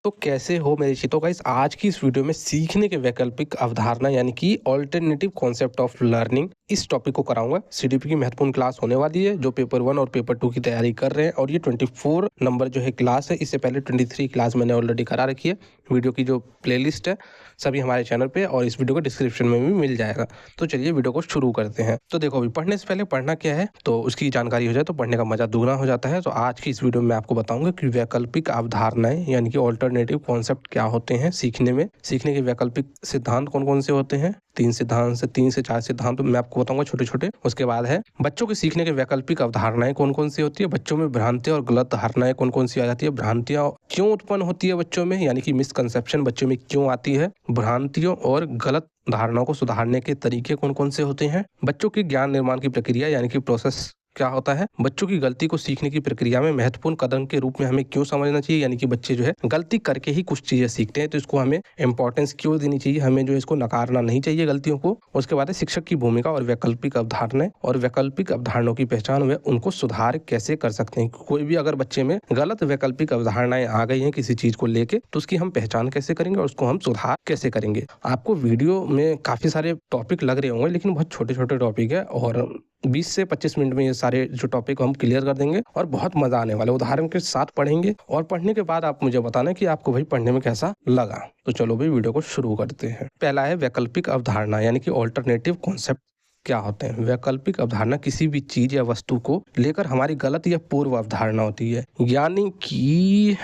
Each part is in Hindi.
तो कैसे हो मेरे चितो गाइस। आज की इस वीडियो में सीखने के वैकल्पिक अवधारणा यानी कि ऑल्टरनेटिव कॉन्सेप्ट ऑफ लर्निंग इस टॉपिक को कराऊंगा। सीडीपी की महत्वपूर्ण क्लास होने वाली है जो पेपर 1 और पेपर 2 की तैयारी कर रहे हैं, और ये 24 नंबर जो है क्लास है। इससे पहले 23 क्लास मैंने ऑलरेडी करा रखी है। वीडियो की जो प्लेलिस्ट है सभी हमारे चैनल पे, और इस वीडियो को डिस्क्रिप्शन में भी मिल जाएगा। तो चलिए वीडियो को शुरू करते हैं। तो देखो, अभी पढ़ने से पहले पढ़ना क्या है तो उसकी जानकारी हो जाए तो पढ़ने का मजा दुगना हो जाता है। तो आज की इस वीडियो में मैं आपको बताऊंगा कि वैकल्पिक अवधारणाएं यानी कि ऑल्टरनेटिव कॉन्सेप्ट क्या होते हैं सीखने में। सीखने के वैकल्पिक सिद्धांत कौन कौन से होते हैं, 3 से 4 सिद्धांत मैं आपको बताऊंगा छोटे छोटे। उसके बाद है बच्चों के सीखने के वैकल्पिक अवधारणाएं कौन कौन सी होती है, बच्चों में भ्रांतियां और गलत धारणाएं कौन कौन सी आ जाती है, भ्रांतियां क्यों उत्पन्न होती है बच्चों में यानी कि मिसकंसेप्शन बच्चों में क्यों आती है, भ्रांतियों और गलत धारणाओं को सुधारने के तरीके कौन कौन से होते हैं, बच्चों की ज्ञान निर्माण की प्रक्रिया यानी कि प्रोसेस क्या होता है, बच्चों की गलती को सीखने की प्रक्रिया में महत्वपूर्ण कदम के रूप में हमें क्यों समझना चाहिए, यानी कि बच्चे जो है गलती करके ही कुछ चीजें सीखते हैं तो इसको हमें इंपॉर्टेंस क्यों देनी चाहिए, हमें जो है इसको नकारना नहीं चाहिए गलतियों को। उसके बाद है शिक्षक की भूमिका और वैकल्पिक अवधारणाएं, और वैकल्पिक अवधारणाओं की पहचान व उनको सुधार कैसे कर सकते हैं। कोई भी अगर बच्चे में गलत वैकल्पिक अवधारणाएं आ गई हैं किसी चीज को लेके तो उसकी हम पहचान कैसे करेंगे और उसको हम सुधार कैसे करेंगे। आपको वीडियो में काफी सारे टॉपिक लग रहे होंगे लेकिन बहुत छोटे छोटे टॉपिक है, और 20 से 25 मिनट में ये सारे जो टॉपिक हम क्लियर कर देंगे और बहुत मजा आने वाला है। उदाहरण के साथ पढ़ेंगे और पढ़ने के बाद आप मुझे बताना कि आपको भाई पढ़ने में कैसा लगा। तो चलो भाई वीडियो को शुरू करते हैं। पहला है वैकल्पिक अवधारणा यानी कि ऑल्टरनेटिव कॉन्सेप्ट क्या होते हैं। वैकल्पिक अवधारणा किसी भी चीज या वस्तु को लेकर हमारी गलत या पूर्व अवधारणा होती है, यानी कि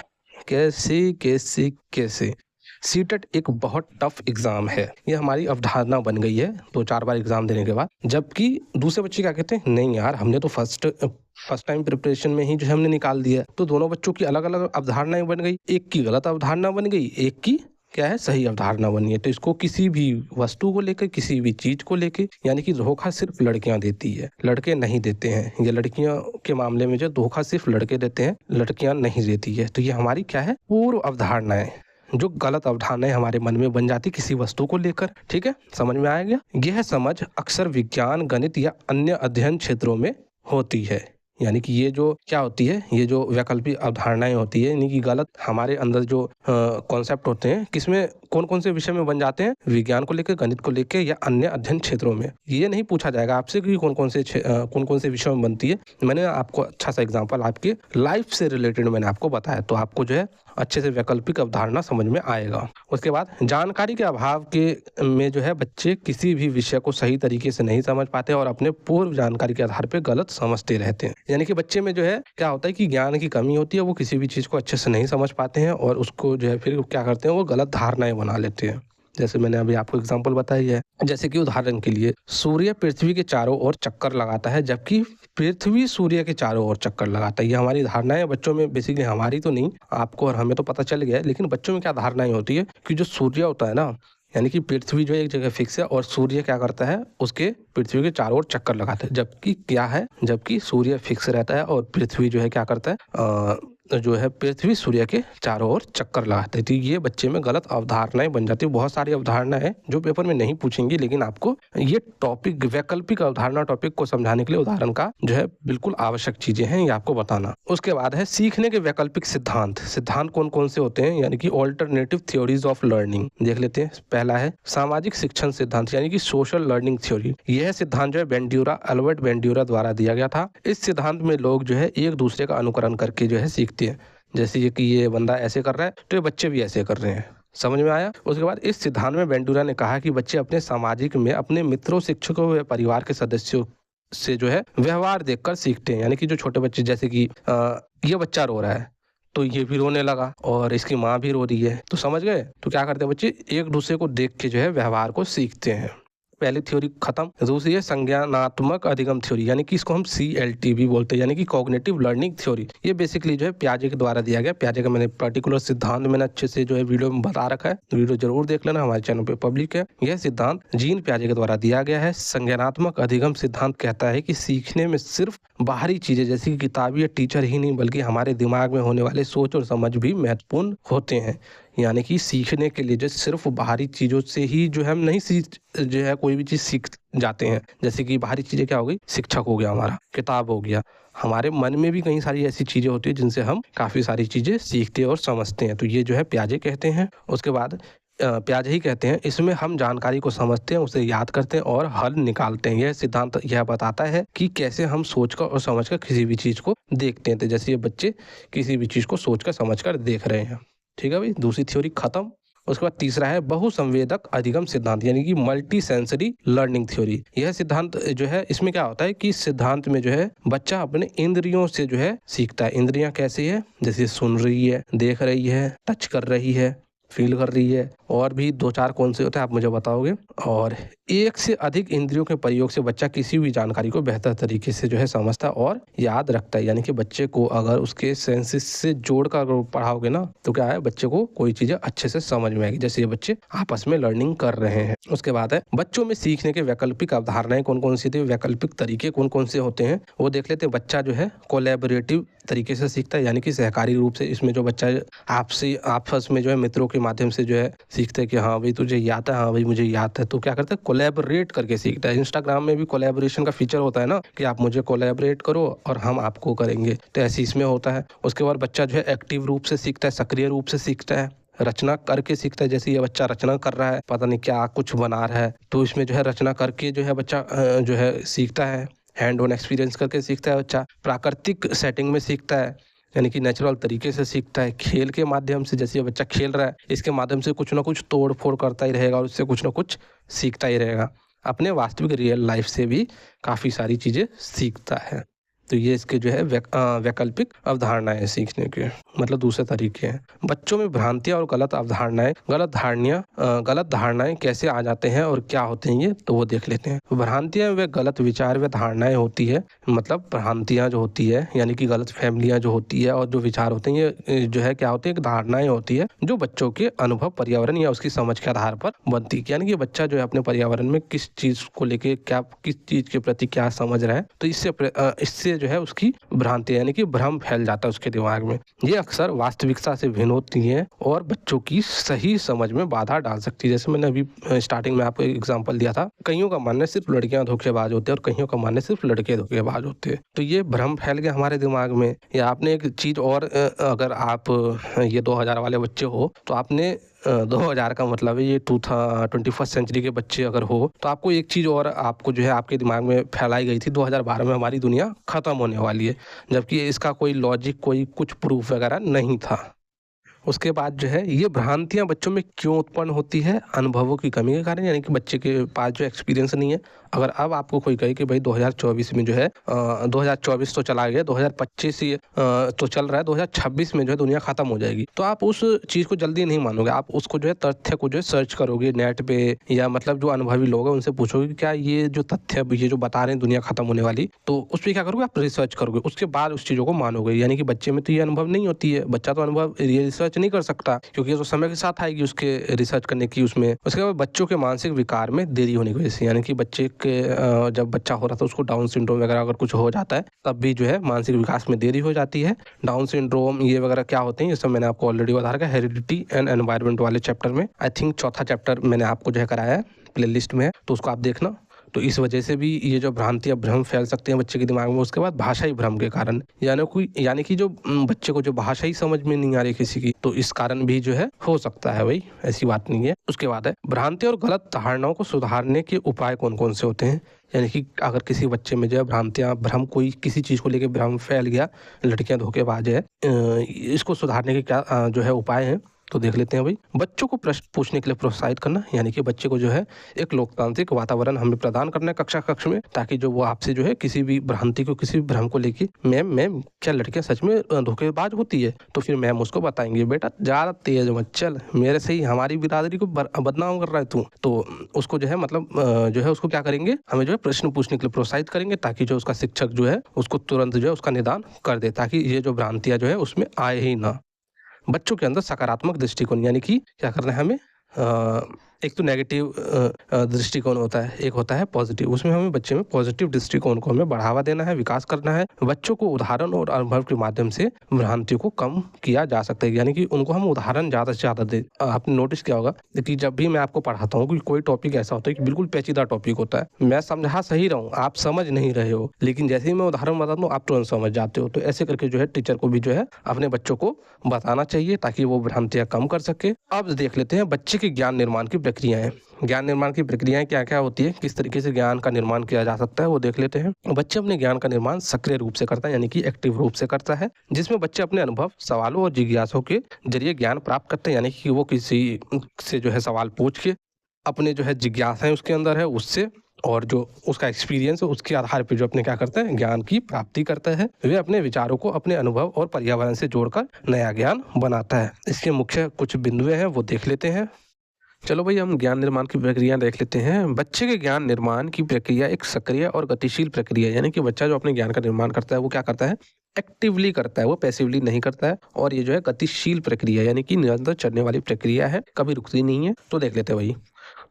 कैसे कैसे कैसे। सीटेट एक बहुत टफ एग्जाम है, ये हमारी अवधारणा बन गई है 2-4 बार एग्जाम देने के बाद, जबकि दूसरे बच्चे क्या कहते हैं, नहीं यार हमने तो फर्स्ट टाइम प्रिपरेशन में ही जो है हमने निकाल दिया। तो दोनों बच्चों की अलग अलग अवधारणाएं बन गई, एक की गलत अवधारणा बन गई, एक की क्या है सही अवधारणा बनी है। तो इसको किसी भी वस्तु को लेकर किसी भी चीज को लेकर, यानी कि धोखा सिर्फ लड़कियां देती है, लड़के नहीं देते हैं। ये लड़कियों के मामले में जो धोखा सिर्फ लड़के देते हैं, लड़कियां नहीं देती है। तो ये हमारी क्या है पूर्व अवधारणाएं, जो गलत अवधारणाएं हमारे मन में बन जाती किसी वस्तु को लेकर। ठीक है, समझ में आएगा। यह समझ अक्सर विज्ञान, गणित या अन्य अध्ययन क्षेत्रों में होती है। यानी कि ये जो क्या होती है, ये जो वैकल्पिक अवधारणाएं होती है यानी कि गलत हमारे अंदर जो कॉन्सेप्ट होते हैं, किसमें कौन कौन से विषय में बन जाते हैं, विज्ञान को लेकर, गणित को लेकर या अन्य अध्ययन क्षेत्रों में। ये नहीं पूछा जाएगा आपसे कि कौन कौन से विषयों में बनती है। मैंने आपको अच्छा सा एग्जांपल आपके लाइफ से रिलेटेड मैंने आपको बताया, तो आपको जो है अच्छे से वैकल्पिक अवधारणा समझ में आएगा। उसके बाद जानकारी के अभाव के में जो है बच्चे किसी भी विषय को सही तरीके से नहीं समझ पाते और अपने पूर्व जानकारी के आधार पर गलत समझते रहते हैं। यानी कि बच्चे में जो है क्या होता है कि ज्ञान की कमी होती है, वो किसी भी चीज को अच्छे से नहीं समझ पाते हैं और उसको जो है फिर क्या करते हैं, वो गलत धारणाएं बना लेते हैं। जैसे मैंने अभी आपको एग्जांपल बताई है, जैसे कि उदाहरण के लिए सूर्य पृथ्वी के चारों ओर चक्कर लगाता है जबकि पृथ्वी सूर्य के चारों ओर चक्कर लगाता है। ये हमारी धारणाएं बच्चों में, बेसिकली हमारी तो नहीं, आपको और हमें तो पता चल गया है, लेकिन बच्चों में क्या धारणाएं होती है कि जो सूर्य होता है ना, यानी कि पृथ्वी जो एक जगह फिक्स है और सूर्य क्या करता है, उसके पृथ्वी के चारों ओर चक्कर लगाता है। जबकि क्या है, जबकि सूर्य फिक्स रहता है और पृथ्वी जो है क्या करता है, जो है पृथ्वी सूर्य के चारों ओर चक्कर लगाते हैं। तो ये बच्चे में गलत अवधारणाएं बन जाती है। बहुत सारी अवधारणा है जो पेपर में नहीं पूछेंगी, लेकिन आपको ये टॉपिक वैकल्पिक अवधारणा टॉपिक को समझाने के लिए उदाहरण का जो है बिल्कुल आवश्यक चीजें हैं, ये आपको बताना। उसके बाद है सीखने के वैकल्पिक सिद्धांत। सिद्धांत कौन कौन से होते हैं, यानी कि ऑल्टरनेटिव थ्योरीज ऑफ लर्निंग देख लेते हैं। पहला है सामाजिक शिक्षण सिद्धांत यानी कि सोशल लर्निंग थ्योरी। यह सिद्धांत जो है अल्बर्ट बेंड्यूरा द्वारा दिया गया था। इस सिद्धांत में लोग जो है एक दूसरे का अनुकरण करके जो है सीखते हैं। जैसे कि ये बंदा ऐसे कर रहा है तो ये बच्चे भी ऐसे कर रहे हैं। समझ में आया। उसके बाद इस सिद्धांत में बेंडूरा ने कहा कि बच्चे अपने सामाजिक में अपने मित्रों, शिक्षकों व परिवार के सदस्यों से जो है व्यवहार देखकर सीखते हैं। यानी कि जो छोटे बच्चे, जैसे कि ये बच्चा रो रहा है तो ये भी रोने लगा और इसकी माँ भी रो रही है, तो समझ गए। तो क्या करते हैं बच्चे, एक दूसरे को देख के जो है व्यवहार को सीखते हैं। पहली थ्योरी खत्म। दूसरी है संज्ञानात्मक अधिगम थ्योरी, यानी कि इसको हम CLT भी बोलते हैं, यानी कि कॉग्निटिव लर्निंग थ्योरी। ये बेसिकली जो है पियाजे के द्वारा दिया गया। पियाजे का मैंने पर्टिकुलर सिद्धांत मैंने अच्छे से जो है वीडियो में बता रखा है, वीडियो जरूर देख लेना, हमारे चैनल पे पब्लिक है। यह सिद्धांत जीन पियाजे के द्वारा दिया गया है। संज्ञानात्मक अधिगम सिद्धांत कहता है कि सीखने में सिर्फ बाहरी चीजें जैसे कि किताब या टीचर ही नहीं, बल्कि हमारे दिमाग में होने वाले सोच और समझ भी महत्वपूर्ण होते हैं। यानी कि सीखने के लिए जो सिर्फ बाहरी चीज़ों से ही जो है हम नहीं जो है कोई भी चीज़ सीख जाते हैं। जैसे कि बाहरी चीज़ें क्या हो गई, शिक्षक हो गया, हमारा किताब हो गया, हमारे मन में भी कई सारी ऐसी चीज़ें होती है जिनसे हम काफ़ी सारी चीज़ें सीखते हैं और समझते हैं। तो ये जो है प्याजे कहते हैं। उसके बाद प्याजे ही कहते हैं। इसमें हम जानकारी को समझते हैं, उसे याद करते हैं और हल निकालते हैं। यह सिद्धांत यह बताता है कि कैसे हम सोचकर और समझकर किसी भी चीज़ को देखते हैं। तो जैसे ये बच्चे किसी भी चीज़ को सोचकर समझकर देख रहे हैं। ठीक है भाई, दूसरी थ्योरी खत्म। उसके बाद तीसरा है बहुसंवेदक अधिगम सिद्धांत, यानी कि मल्टी सेंसरी लर्निंग थ्योरी। यह सिद्धांत जो है, इसमें क्या होता है कि सिद्धांत में जो है बच्चा अपने इंद्रियों से जो है सीखता है। इंद्रियां कैसी है, जैसे सुन रही है, देख रही है, टच कर रही है, फील कर रही है, और भी 2-4 कौन से होते हैं आप मुझे बताओगे। और एक से अधिक इंद्रियों के प्रयोग से बच्चा किसी भी जानकारी को बेहतर तरीके से जो है समझता और याद रखता है। यानी कि बच्चे को अगर उसके सेंसेस से जोड़कर पढ़ाओगे ना, तो क्या है, बच्चे को कोई चीजें अच्छे से समझ में आएगी। जैसे ये बच्चे आपस में लर्निंग कर रहे हैं। उसके बाद है बच्चों में सीखने के वैकल्पिक अवधारणाएं कौन कौन सी थी, वैकल्पिक तरीके कौन कौन से होते हैं वो देख लेते हैं। बच्चा जो है कोलैबोरेटिव तरीके से सीखता है, यानी कि सहकारी रूप से। इसमें जो बच्चा आपसे आपस में जो है मित्रों के माध्यम से जो है सीखते हैं कि हाँ भाई तुझे याद है, हाँ भाई मुझे याद है। तो क्या करता है, कोलैबोरेट करके सीखता है। इंस्टाग्राम में भी कोलैबोरेशन का फीचर होता है ना, कि आप मुझे कोलैबोरेट करो और हम आपको करेंगे, तो ऐसे इसमें होता है। उसके बाद बच्चा जो है एक्टिव रूप से सीखता है, सक्रिय रूप से सीखता है, रचना करके सीखता है। जैसे ये बच्चा रचना कर रहा है, पता नहीं क्या कुछ बना रहा है, तो इसमें जो है रचना करके जो है बच्चा जो है सीखता है। हैंड ऑन एक्सपीरियंस करके सीखता है बच्चा। प्राकृतिक सेटिंग में सीखता है, यानी कि नेचुरल तरीके से सीखता है। खेल के माध्यम से, जैसे ये बच्चा खेल रहा है, इसके माध्यम से कुछ ना कुछ तोड़ फोड़ करता ही रहेगा और उससे कुछ ना कुछ सीखता ही रहेगा। अपने वास्तविक रियल लाइफ से भी काफ़ी सारी चीज़ें सीखता है। तो ये इसके जो है वैकल्पिक अवधारणाएं सीखने के, मतलब दूसरे तरीके हैं। बच्चों में भ्रांतियां और गलत अवधारणाएं, गलत धारणाएं कैसे आ जाते हैं और क्या होते हैं ये, तो वो देख लेते हैं। भ्रांतियां वे गलत विचार व धारणाएं होती है, मतलब भ्रांतियां जो होती है यानी कि गलत फहमियां जो होती है और जो विचार होते हैं, ये जो है क्या होते हैं, धारणाएं होती है जो बच्चों के अनुभव, पर्यावरण या उसकी समझ के आधार पर बनती है। यानी कि बच्चा जो है अपने पर्यावरण में किस चीज को लेके क्या, किस चीज के प्रति क्या समझ रहा है, तो इससे जो है उसकी भ्रांति यानी कि भ्रम फैल जाता है उसके दिमाग में। ये अक्सर वास्तविकता से भिन्न होती है और बच्चों की सही समझ में बाधा डाल सकती है। जैसे मैंने अभी स्टार्टिंग में आपको एक एग्जांपल दिया था, कईयों का मानना सिर्फ लड़कियां धोखेबाज होते हैं और कईयों का मानना सिर्फ लड़के धोखेबाज होते हैं। तो ये भ्रम फैल गया हमारे दिमाग में। या आपने एक चीज और, अगर आप ये 2000 वाले बच्चे हो तो आपने 2000 का मतलब है ये 21st सेंचुरी के बच्चे अगर हो, तो आपको एक चीज़ और आपको जो है आपके दिमाग में फैलाई गई थी, 2012 में हमारी दुनिया ख़त्म होने वाली है, जबकि इसका कोई लॉजिक, कोई कुछ प्रूफ वगैरह नहीं था। उसके बाद जो है ये भ्रांतियां बच्चों में क्यों उत्पन्न होती है, अनुभवों की कमी के कारण, यानी कि बच्चे के पास जो एक्सपीरियंस नहीं है। अगर अब आपको कोई कहे कि भाई 2024 में जो है 2024 तो चला गया, 2025 तो चल रहा है, 2026 में जो है दुनिया खत्म हो जाएगी, तो आप उस चीज़ को जल्दी नहीं मानोगे। आप उसको जो है तथ्य को जो है सर्च करोगे नेट पे, या मतलब जो अनुभवी लोग हैं उनसे पूछोगे कि क्या ये जो तथ्य, ये जो बता रहे हैं दुनिया खत्म होने वाली, तो उस पर क्या करोगे, आप रिसर्च करोगे, उसके बाद उस चीज़ों को मानोगे। यानी कि बच्चे में तो ये अनुभव नहीं होती है, बच्चा तो अनुभव ये रिसर्च नहीं कर सकता, क्योंकि ये तो समय के साथ आएगी उसके रिसर्च करने की उसमें। उसके बाद बच्चों के मानसिक विकार में देरी होने की वजह से, यानी कि बच्चे के जब बच्चा हो रहा था उसको डाउन सिंड्रोम वगैरह अगर कुछ हो जाता है, तब भी जो है मानसिक विकास में देरी हो जाती है। डाउन सिंड्रोम ये वगैरह क्या होते हैं, ये सब मैंने आपको ऑलरेडी बता रखा है हेरिडिटी एंड एनवायरनमेंट वाले चैप्टर में। आई थिंक चौथा चैप्टर मैंने आपको जो है कराया है, प्ले लिस्ट में है, तो उसको आप देखना। तो इस वजह से भी ये जो भ्रांतियां, भ्रम फैल सकते हैं बच्चे के दिमाग में। उसके बाद भाषाई भ्रम के कारण, यानी कि जो बच्चे को जो भाषा ही समझ में नहीं आ रही किसी की, तो इस कारण भी जो है हो सकता है भाई, ऐसी बात नहीं है। उसके बाद है भ्रांति और गलत धारणाओं को सुधारने के उपाय कौन कौन से होते हैं। यानी कि अगर किसी बच्चे में जो है भ्रांतियां, भ्रम, कोई किसी चीज़ को लेकर भ्रम फैल गया, लड़कियां धोखेबाज है, इसको सुधारने के क्या जो है उपाय हैं, तो देख लेते हैं भाई। बच्चों को प्रश्न पूछने के लिए प्रोत्साहित करना, यानी कि बच्चे को जो है एक लोकतांत्रिक वातावरण हमें प्रदान करना है कक्षा में, ताकि जो वो आपसे जो है किसी भी भ्रांति को, किसी भी भ्रम को लेके, मैम क्या लड़कियां सच में धोखेबाज होती है, तो फिर मैम उसको बताएंगे, बेटा ज़्यादा तेज मत चल, मेरे से ही हमारी बिरादरी को बदनाम कर रहा है तू। तो उसको जो है मतलब जो है उसको क्या करेंगे, हमें जो है प्रश्न पूछने के लिए प्रोत्साहित करेंगे, ताकि जो उसका शिक्षक जो है उसको तुरंत जो है उसका निदान कर दे, ताकि ये जो भ्रांतियां जो है उसमें आए ही ना। बच्चों के अंदर सकारात्मक दृष्टिकोण, यानी कि क्या करना है हमें, एक तो नेगेटिव दृष्टिकोण होता है, एक होता है पॉजिटिव। उसमें हमें बच्चे में पॉजिटिव दृष्टिकोण को हमें बढ़ावा देना है, विकास करना है। बच्चों को उदाहरण और अनुभव के माध्यम से भ्रांतियों को कम किया जा सकता है, यानी कि उनको हम उदाहरण ज़्यादा से ज़्यादा दे। आपने नोटिस किया होगा कि जब भी मैं आपको पढ़ाता हूँ कोई टॉपिक ऐसा होता है कि बिल्कुल पेचीदा टॉपिक होता है, मैं समझा सही रहा हूँ, आप समझ नहीं रहे हो, लेकिन जैसे ही मैं उदाहरण बताता हूँ आप तुरंत समझ जाते हो। तो ऐसे करके जो है टीचर को भी जो है अपने बच्चों को बताना चाहिए ताकि वो भ्रांतियाँ कम कर सके। अब देख लेते हैं बच्चे के ज्ञान निर्माण की प्रक्रियाएं। ज्ञान निर्माण की प्रक्रियाएं क्या क्या होती है, किस तरीके से ज्ञान का निर्माण किया जा सकता है, वो देख लेते हैं। बच्चे अपने ज्ञान का निर्माण सक्रिय रूप से करता है, यानी कि एक्टिव रूप से करता है, जिसमें बच्चे अपने अनुभव, सवालों और जिज्ञासों के जरिए ज्ञान प्राप्त करते हैं, यानी कि वो किसी से जो है सवाल पूछ के अपने जो है जिज्ञासाएं उसके अंदर है उससे, और जो उसका एक्सपीरियंस है उसके आधार पर जो अपने क्या करता है ज्ञान की प्राप्ति करता है। वे अपने विचारों को अपने अनुभव और पर्यावरण से जोड़कर नया ज्ञान बनाता है। इसके मुख्य कुछ बिंदु हैं वो देख लेते हैं। चलो भाई हम ज्ञान निर्माण की प्रक्रिया देख लेते हैं। बच्चे के ज्ञान निर्माण की प्रक्रिया एक सक्रिय और गतिशील प्रक्रिया है, यानी कि बच्चा जो अपने ज्ञान का निर्माण करता है वो क्या करता है, एक्टिवली करता है, वो पैसिवली नहीं करता है। और ये जो है गतिशील प्रक्रिया यानी कि निरंतर चलने वाली प्रक्रिया है, कभी रुकती नहीं है। तो देख लेते हैं भाई।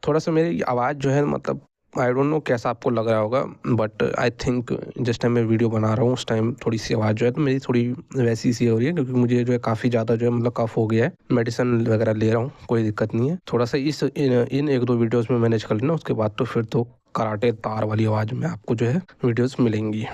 थोड़ा सा मेरी आवाज़ जो है मतलब आई डोंट नो कैसा आपको लग रहा होगा, बट आई थिंक जिस टाइम मैं वीडियो बना रहा हूँ उस टाइम थोड़ी सी आवाज़ जो है तो मेरी थोड़ी वैसी सी हो रही है, क्योंकि मुझे जो है काफ़ी ज़्यादा जो है मतलब कफ हो गया है। मेडिसिन वगैरह ले रहा हूँ, कोई दिक्कत नहीं है। थोड़ा सा इन एक दो वीडियोज़ में मैनेज कर लेना, उसके बाद तो फिर तो कराटे तार वाली आवाज़ में आपको जो है वीडियोज़ मिलेंगी।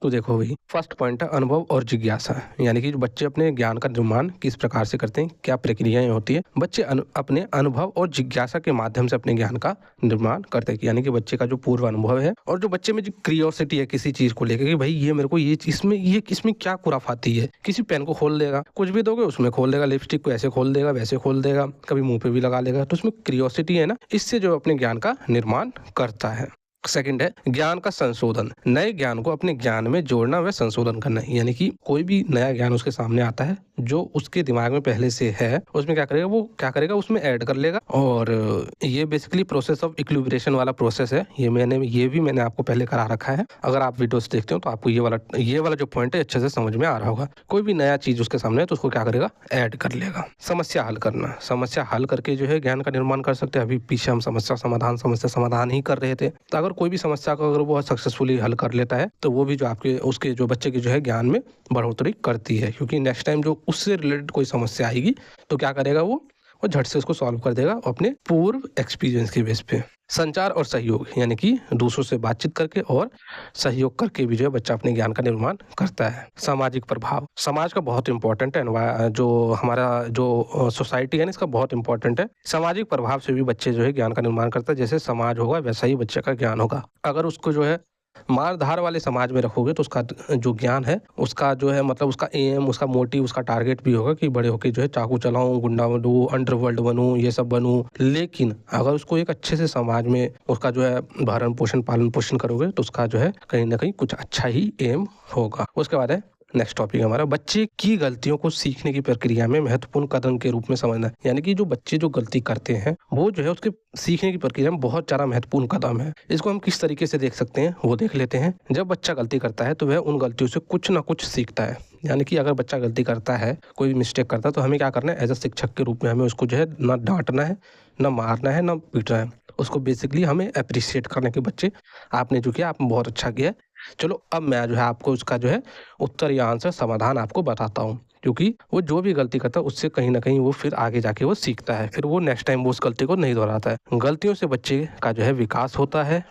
तो देखो भाई, फर्स्ट पॉइंट है अनुभव और जिज्ञासा, यानी कि बच्चे अपने ज्ञान का निर्माण किस प्रकार से करते हैं, क्या प्रक्रियाएं होती है। बच्चे अपने अनुभव और जिज्ञासा के माध्यम से अपने ज्ञान का निर्माण करते हैं, यानी कि बच्चे का जो पूर्व अनुभव है और जो बच्चे में जो क्रियोसिटी है किसी चीज को लेकर कि भाई ये मेरे को ये इसमें क्या खुराफाती है। किसी पेन को खोल देगा, कुछ भी दोगे उसमें खोल देगा, लिपस्टिक को ऐसे खोल देगा वैसे खोल देगा, कभी मुंह पे भी लगा लेगा। तो उसमें क्रियोसिटी है ना, इससे जो अपने ज्ञान का निर्माण करता है। सेकंड है ज्ञान का संशोधन, नए ज्ञान को अपने ज्ञान में जोड़ना व संशोधन करना, यानी कि कोई भी नया ज्ञान उसके सामने आता है जो उसके दिमाग में पहले से है, उसमें क्या करेगा उसमें ऐड कर लेगा। और ये बेसिकली प्रोसेस ऑफ इक्विलिब्रेशन वाला प्रोसेस है। ये भी मैंने आपको पहले करा रखा है। अगर आप वीडियोस देखते हो तो आपको ये वाला जो पॉइंट है अच्छे से समझ में आ रहा होगा। कोई भी नया चीज उसके सामने है तो उसको क्या करेगा, ऐड कर लेगा। समस्या हल करना, समस्या हल करके जो है ज्ञान का निर्माण कर सकते हैं। अभी पीछे हम समस्या समाधान ही कर रहे थे। तो अगर कोई भी समस्या को अगर वो सक्सेसफुली हल कर लेता है तो वो भी जो उसके जो बच्चे की जो है ज्ञान में बढ़ोतरी करती है, क्योंकि नेक्स्ट टाइम जो उससे रिलेटेड कोई समस्या आएगी तो क्या करेगा वो झट से उसको सॉल्व कर देगा अपने पूर्व एक्सपीरियंस के बेस पे। संचार और सहयोग, यानी कि दूसरों से बातचीत करके और सहयोग करके भी जो है बच्चा अपने ज्ञान का निर्माण करता है। सामाजिक प्रभाव, समाज का बहुत इंपॉर्टेंट है, जो हमारा जो सोसाइटी है ना इसका बहुत इंपॉर्टेंट है। सामाजिक प्रभाव से भी बच्चे जो है ज्ञान का निर्माण करता है। जैसे समाज होगा वैसा ही बच्चे का ज्ञान होगा। अगर उसको जो है मार धार वाले समाज में रखोगे तो उसका जो ज्ञान है उसका जो है मतलब उसका एम, उसका मोटिव, उसका टारगेट भी होगा कि बड़े होके जो है चाकू चलाऊं, गुंडा बनूं, अंडरवर्ल्ड बनूं, ये सब बनूं। लेकिन अगर उसको एक अच्छे से समाज में उसका जो है भरण पोषण पालन पोषण करोगे तो उसका जो है कहीं ना कहीं कुछ अच्छा ही एम होगा। उसके बाद है नेक्स्ट टॉपिक हमारा बच्चे की गलतियों को सीखने की प्रक्रिया में महत्वपूर्ण कदम के रूप में समझना, यानी कि जो बच्चे जो गलती करते हैं वो जो है उसके सीखने की प्रक्रिया में बहुत ज़्यादा महत्वपूर्ण कदम है। इसको हम किस तरीके से देख सकते हैं वो देख लेते हैं। जब बच्चा गलती करता है तो वह उन गलतियों से कुछ ना कुछ सीखता है, यानी कि अगर बच्चा गलती करता है, कोई भी मिस्टेक करता है तो हमें क्या करना है, एज अ शिक्षक के रूप में हमें उसको जो है ना डांटना है, ना मारना है, ना पीटना है। उसको बेसिकली हमें अप्रिशिएट करना कि बच्चे आपने जो किया आपने बहुत अच्छा किया। चलो अब मैं जो है आपको उसका जो है उत्तर या आंसर समाधान आपको बताता हूँ, क्योंकि वो जो भी गलती करता है उससे कहीं ना कहीं वो फिर आगे जाके वो सीखता है, फिर वो नेक्स्ट टाइम वो उस गलती को नहीं दोहराता है। गलतियों से बच्चे का जो है विकास होता है।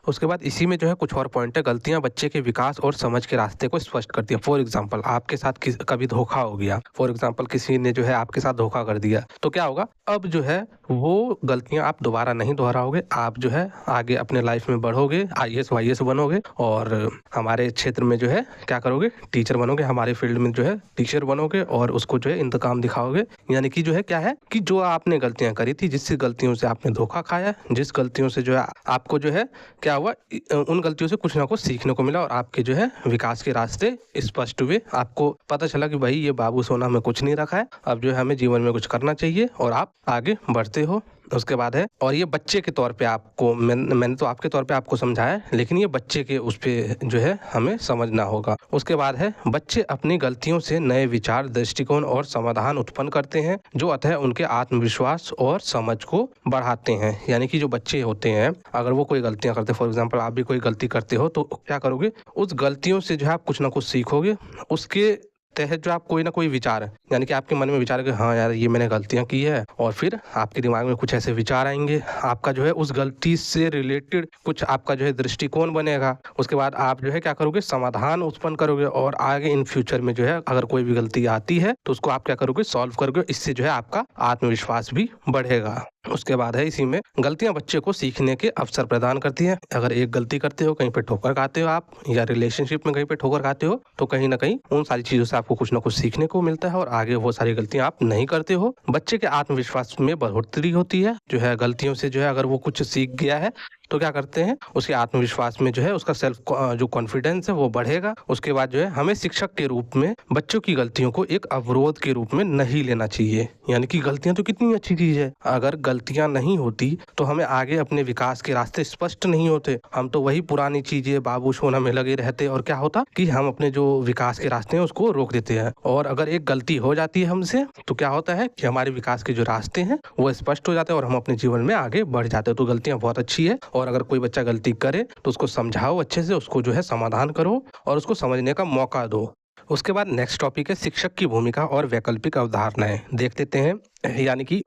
उसके बाद इसी में जो है कुछ और पॉइंट है, गलतियां बच्चे के विकास और समझ के रास्ते को स्पष्ट करती है। फॉर एग्जांपल आपके साथ कभी धोखा हो गया, फॉर एग्जांपल किसी ने जो है आपके साथ धोखा कर दिया, तो क्या होगा, अब जो है वो गलतियां आप दोबारा नहीं दोहराओगे। आप जो है आगे अपने लाइफ में बढ़ोगे, IAS वाईएएस बनोगे और हमारे क्षेत्र में जो है क्या करोगे, टीचर बनोगे, हमारे फील्ड में जो है टीचर बनोगे और उसको जो है इंतकाम दिखाओगे। यानी कि जो है क्या है कि जो आपने गलतियां करी थी, जिस गलतियों से आपने धोखा खाया, जिस गलतियों से जो है आपको जो है क्या हुआ, उन गलतियों से कुछ ना कुछ सीखने को मिला और आपके जो है विकास के रास्ते स्पष्ट हुए। आपको पता चला कि भाई ये बाबू सोना में कुछ नहीं रखा है, अब जो है हमें जीवन में कुछ करना चाहिए और आप आगे बढ़ते हो। उसके बाद है, और ये बच्चे के तौर पे आपको मैंने तो आपके तौर पे आपको समझाया, लेकिन ये बच्चे के उस पे जो है हमें समझना होगा। उसके बाद है, बच्चे अपनी गलतियों से नए विचार, दृष्टिकोण और समाधान उत्पन्न करते हैं, जो अतः उनके आत्मविश्वास और समझ को बढ़ाते हैं। यानी कि जो बच्चे होते हैं, अगर वो कोई गलतियां करते हैं, फॉर एग्जाम्पल आप भी कोई गलती करते हो, तो क्या करोगे, उस गलतियों से जो है आप कुछ ना कुछ सीखोगे। उसके तहत जो आप कोई ना कोई विचार है, यानी कि आपके मन में विचार है कि हाँ यार ये मैंने गलतियां की है, और फिर आपके दिमाग में कुछ ऐसे विचार आएंगे, आपका जो है उस गलती से रिलेटेड कुछ आपका जो है दृष्टिकोण बनेगा। उसके बाद आप जो है क्या करोगे, समाधान उत्पन्न करोगे, और आगे इन फ्यूचर में जो है अगर कोई भी गलती आती है तो उसको आप क्या करोगे, सॉल्व करोगे। इससे जो है आपका आत्मविश्वास भी बढ़ेगा। उसके बाद है, इसी में गलतियां बच्चे को सीखने के अवसर प्रदान करती हैं। अगर एक गलती करते हो, कहीं पे ठोकर खाते हो आप, या रिलेशनशिप में कहीं पे ठोकर खाते हो, तो कहीं ना कहीं उन सारी चीजों से आपको कुछ ना कुछ सीखने को मिलता है, और आगे वो सारी गलतियां आप नहीं करते हो। बच्चे के आत्मविश्वास में बढ़ोतरी होती है। जो है गलतियों से जो है अगर वो कुछ सीख गया है तो क्या करते हैं, उसके आत्मविश्वास में जो है उसका सेल्फ जो कॉन्फिडेंस है वो बढ़ेगा। उसके बाद जो है हमें शिक्षक के रूप में बच्चों की गलतियों को एक अवरोध के रूप में नहीं लेना चाहिए। यानी कि गलतियां तो कितनी अच्छी चीज है, अगर गलतियां नहीं होती तो हमें आगे अपने विकास के रास्ते स्पष्ट नहीं होते। हम तो वही पुरानी चीजें बाबू सोना में लगे रहते, और क्या होता कि हम अपने जो विकास के रास्ते हैं उसको रोक देते हैं। और अगर एक गलती हो जाती है हमसे, तो क्या होता है कि हमारे विकास के जो रास्ते हैं वो स्पष्ट हो जाते हैं, और हम अपने जीवन में आगे बढ़ जाते हैं। तो गलतियां बहुत अच्छी है, और अगर कोई बच्चा गलती करे तो उसको समझाओ अच्छे से, उसको जो है समाधान करो और उसको समझने का मौका दो। उसके बाद नेक्स्ट टॉपिक है, शिक्षक की भूमिका और वैकल्पिक अवधारणाएं। देख लेते हैं, यानी कि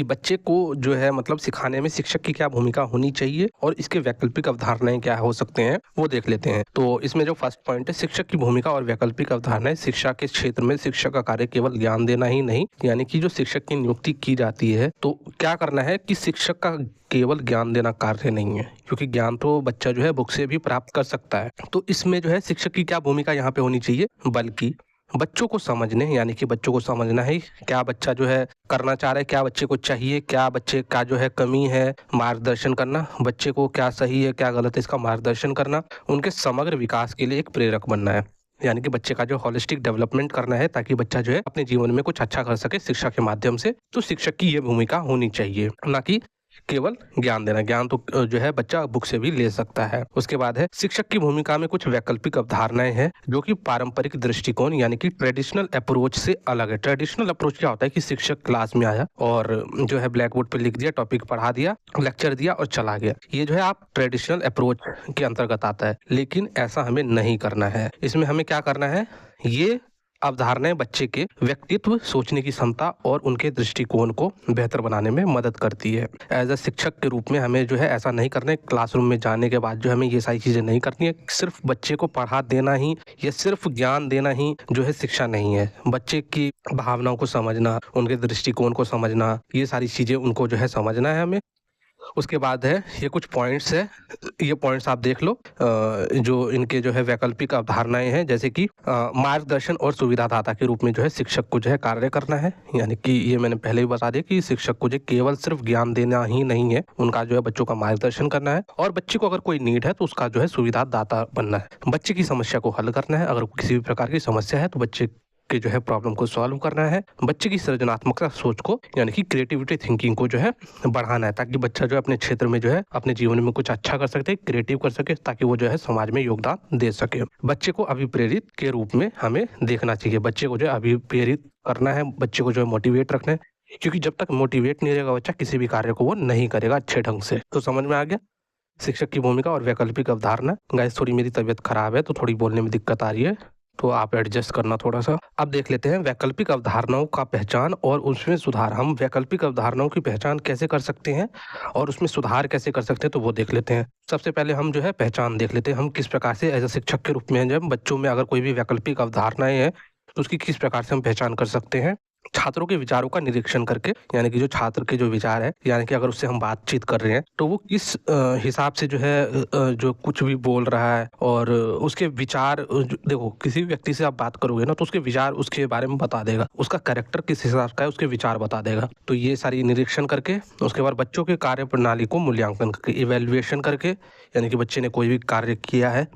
बच्चे को जो है मतलब सिखाने में शिक्षक की क्या भूमिका होनी चाहिए और इसके वैकल्पिक अवधारणाएं क्या हो सकते हैं वो देख लेते हैं। तो इसमें जो फर्स्ट पॉइंट है, शिक्षक की भूमिका और वैकल्पिक अवधारणाएं। शिक्षा के क्षेत्र में शिक्षक का कार्य केवल ज्ञान देना ही नहीं, यानी कि जो शिक्षक की नियुक्ति की जाती है तो क्या करना है कि शिक्षक का केवल ज्ञान देना कार्य नहीं है, क्योंकि ज्ञान तो बच्चा जो है बुक से भी प्राप्त कर सकता है। तो इसमें जो है शिक्षक की क्या भूमिका यहाँ पे होनी चाहिए, बल्कि बच्चों को समझने, यानी कि बच्चों को समझना है क्या बच्चा जो है करना चाह रहा है, क्या बच्चे को चाहिए, क्या बच्चे का जो है कमी है, मार्गदर्शन करना, बच्चे को क्या सही है क्या गलत है इसका मार्गदर्शन करना, उनके समग्र विकास के लिए एक प्रेरक बनना है। यानी कि बच्चे का जो होलिस्टिक डेवलपमेंट करना है, ताकि बच्चा जो है अपने जीवन में कुछ अच्छा कर सके शिक्षा के माध्यम से। तो शिक्षक की ये भूमिका होनी चाहिए, ना कि केवल ज्ञान देना। ज्ञान तो जो है बच्चा बुक से भी ले सकता है। उसके बाद है, शिक्षक की भूमिका में कुछ वैकल्पिक अवधारणाएं हैं जो कि पारंपरिक दृष्टिकोण यानी कि ट्रेडिशनल अप्रोच से अलग है। ट्रेडिशनल अप्रोच क्या होता है कि शिक्षक क्लास में आया और जो है ब्लैक बोर्ड पे लिख दिया, टॉपिक पढ़ा दिया, लेक्चर दिया और चला गया। ये जो है आप ट्रेडिशनल अप्रोच के अंतर्गत आता है, लेकिन ऐसा हमें नहीं करना है। इसमें हमें क्या करना है, ये अवधारणाएं बच्चे के व्यक्तित्व, सोचने की क्षमता और उनके दृष्टिकोण को बेहतर बनाने में मदद करती है। एज अ शिक्षक के रूप में हमें जो है ऐसा नहीं करना है, क्लासरूम में जाने के बाद जो हमें ये सारी चीजें नहीं करनी है। सिर्फ बच्चे को पढ़ा देना ही या सिर्फ ज्ञान देना ही जो है शिक्षा नहीं है। बच्चे की भावनाओं को समझना, उनके दृष्टिकोण को समझना, ये सारी चीजें उनको जो है समझना है हमें। उसके बाद है, ये कुछ पॉइंट्स है, ये पॉइंट्स आप देख लो, जो इनके जो है वैकल्पिक अवधारणाएं हैं, जैसे कि मार्गदर्शन और सुविधादाता के रूप में जो है शिक्षक को जो है कार्य करना है। यानी कि ये मैंने पहले ही बता दिया कि शिक्षक को जो केवल सिर्फ ज्ञान देना ही नहीं है, उनका जो है बच्चों का मार्गदर्शन करना है, और बच्चे को अगर कोई नीड है तो उसका जो है सुविधादाता बनना है। बच्चे की समस्या को हल करना है, अगर किसी भी प्रकार की समस्या है तो बच्चे के जो है प्रॉब्लम को सॉल्व करना है। बच्चे की सृजनात्मकता सोच को यानी कि क्रिएटिविटी थिंकिंग को जो है बढ़ाना है, ताकि बच्चा जो है अपने क्षेत्र में जो है अपने जीवन में कुछ अच्छा कर सके, क्रिएटिव कर सके, ताकि वो जो है समाज में योगदान दे सके। बच्चे को अभिप्रेरित के रूप में हमें देखना चाहिए। बच्चे को जो है अभिप्रेरित करना है, बच्चे को जो है मोटिवेट रखना है, क्योंकि जब तक मोटिवेट नहीं रहेगा बच्चा किसी भी कार्य को वो नहीं करेगा अच्छे ढंग से। तो समझ में आ गया शिक्षक की भूमिका और वैकल्पिक अवधारणा। गाइस थोड़ी मेरी तबीयत खराब है तो थोड़ी बोलने में दिक्कत आ रही है, तो आप एडजस्ट करना थोड़ा सा। अब देख लेते हैं वैकल्पिक अवधारणाओं का पहचान और उसमें सुधार। हम वैकल्पिक अवधारणाओं की पहचान कैसे कर सकते हैं और उसमें सुधार कैसे कर सकते हैं, तो वो देख लेते हैं। सबसे पहले हम जो है पहचान देख लेते हैं, हम किस प्रकार से एज अ शिक्षक के रूप में जब बच्चों में अगर कोई भी वैकल्पिक अवधारणाएं हैं तो उसकी किस प्रकार से हम पहचान कर सकते हैं। छात्रों के विचारों का निरीक्षण करके, यानी कि जो छात्र के जो विचार है, यानी कि अगर उससे हम बातचीत कर रहे हैं तो वो किस हिसाब से जो है जो कुछ भी बोल रहा है, और उसके विचार देखो किसी भी व्यक्ति से आप बात करोगे ना तो उसके विचार उसके बारे में बता देगा, उसका कैरेक्टर किस हिसाब का है उसके विचार बता देगा। तो ये सारी निरीक्षण करके उसके बाद बच्चों के कार्य प्रणाली को मूल्यांकन करके, इवेल्युएशन करके, यानी कि बच्चे ने कोई भी कार्य किया है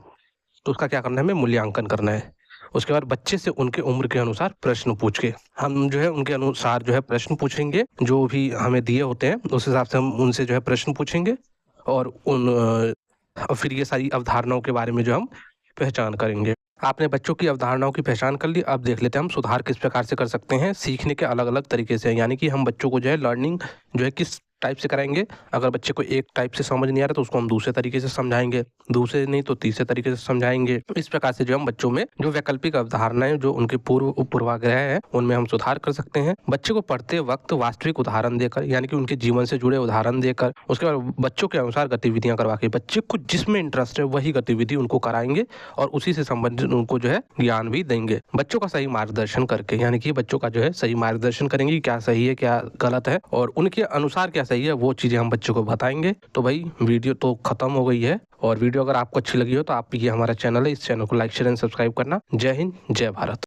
तो उसका क्या करना है, हमें मूल्यांकन करना है। उसके बाद बच्चे से उनके उम्र के अनुसार प्रश्न पूछ के हम जो है उनके अनुसार जो है प्रश्न पूछेंगे, जो भी हमें दिए होते हैं उस हिसाब से हम उनसे जो है प्रश्न पूछेंगे और फिर ये सारी अवधारणाओं के बारे में जो हम पहचान करेंगे। आपने बच्चों की अवधारणाओं की पहचान कर ली, अब देख लेते हैं हम सुधार किस प्रकार से कर सकते हैं सीखने के अलग अलग तरीके से। यानी कि हम बच्चों को जो है लर्निंग जो है किस टाइप से कराएंगे। अगर बच्चे को एक टाइप से समझ नहीं आ रहा तो उसको हम दूसरे तरीके से समझाएंगे, दूसरे नहीं तो तीसरे तरीके से समझाएंगे। इस प्रकार से जो हम बच्चों में जो वैकल्पिक अवधारणाएं जो उनके पूर्वाग्रह है उनमें हम सुधार कर सकते हैं। बच्चे को पढ़ते वक्त वास्तविक उदाहरण देकर, यानी कि उनके जीवन से जुड़े उदाहरण देकर, उसके बाद बच्चों के अनुसार गतिविधियां करवा के बच्चे को जिसमें इंटरेस्ट है वही गतिविधि उनको कराएंगे और उसी से संबंधित उनको जो है ज्ञान भी देंगे। बच्चों का सही मार्गदर्शन करके, यानी कि बच्चों का जो है सही मार्गदर्शन करेंगे, क्या सही है क्या गलत है और उनके अनुसार क्या सही है वो चीजें हम बच्चों को बताएंगे। तो भाई वीडियो तो खत्म हो गई है, और वीडियो अगर आपको अच्छी लगी हो तो आप ये हमारा चैनल है, इस चैनल को लाइक शेयर एंड सब्सक्राइब करना। जय हिंद, जय भारत।